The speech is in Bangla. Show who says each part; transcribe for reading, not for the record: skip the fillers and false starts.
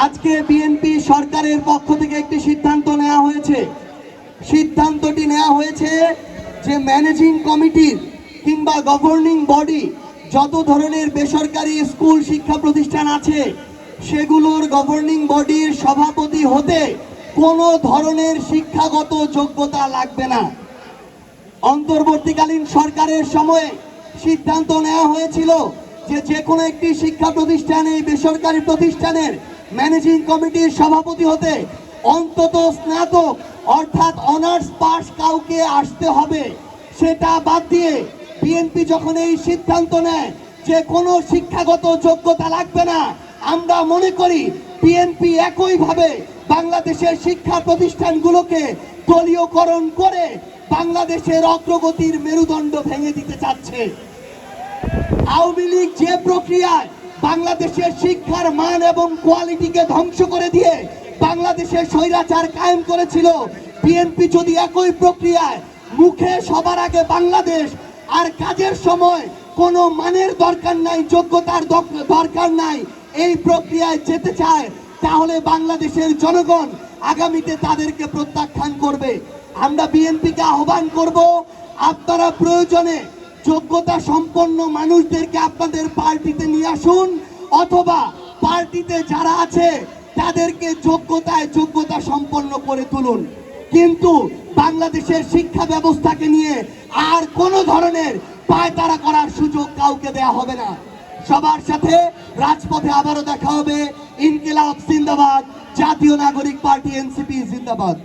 Speaker 1: আজকে বিএনপি সরকারের পক্ষ থেকে একটি সিদ্ধান্ত নেওয়া হয়েছে। সিদ্ধান্তটি নেওয়া হয়েছে যে ম্যানেজিং কমিটির কিংবা গভর্নিং বডি যত ধরনের বেসরকারি স্কুল শিক্ষা প্রতিষ্ঠান আছে সেগুলোর গভর্নিং বডির সভাপতি হতে কোনো ধরনের শিক্ষাগত যোগ্যতা লাগবে না। অন্তর্বর্তীকালীন সরকারের সময়ে সিদ্ধান্ত নেওয়া হয়েছিল যে কোনো একটি শিক্ষা প্রতিষ্ঠানে বেসরকারি প্রতিষ্ঠানের ম্যানেজিং কমিটির সভাপতি হতে অন্তত স্নাতক অর্থাৎ অনার্স পাস কাউকে আসতে হবে। সেটা বাদ দিয়ে বিএনপি যখন এই সিদ্ধান্ত নেয় যে কোনো শিক্ষাগত যোগ্যতা লাগবে না, আমরা মনে করি বিএনপি একইভাবে বাংলাদেশের শিক্ষা প্রতিষ্ঠানগুলোকে দলীয়করণ করে বাংলাদেশের অগ্রগতির মেরুদণ্ড ভেঙে দিতে চাচ্ছে। আওয়ামী লীগ যে প্রক্রিয়ায় বাংলাদেশের শিক্ষার মান এবং কোয়ালিটিকে ধ্বংস করে দিয়ে বাংলাদেশের স্বৈরাচার কায়েম করেছিল, বিএনপি যদি একই প্রক্রিয়ায় মুখে সবার আগে বাংলাদেশ আর কাজের সময় কোনো মানের দরকার নাই, যোগ্যতার দরকার নাই, এই প্রক্রিয়ায় যেতে চায়, তাহলে বাংলাদেশের জনগণ আগামীতে তাদেরকে প্রত্যাখ্যান করবে। আমরা বিএনপিকে আহ্বান করব, আপনারা প্রয়োজনে যোগ্যতা সম্পন্ন মানুষদেরকে আপনাদের পার্টিতে নিয়ে আসুন, অথবা পার্টিতে যারা আছে তাদেরকে যোগ্যতা সম্পন্ন করে তুলুন। কিন্তু বাংলাদেশের শিক্ষা ব্যবস্থাকে নিয়ে আর কোনো ধরনের পায়তারা করার সুযোগ কাউকে দেয়া হবে না। সবার সাথে রাজপথে আবারও দেখা হবে। ইনকিলাব জিন্দাবাদ, জাতীয় নাগরিক পার্টি এনসিপি জিন্দাবাদ।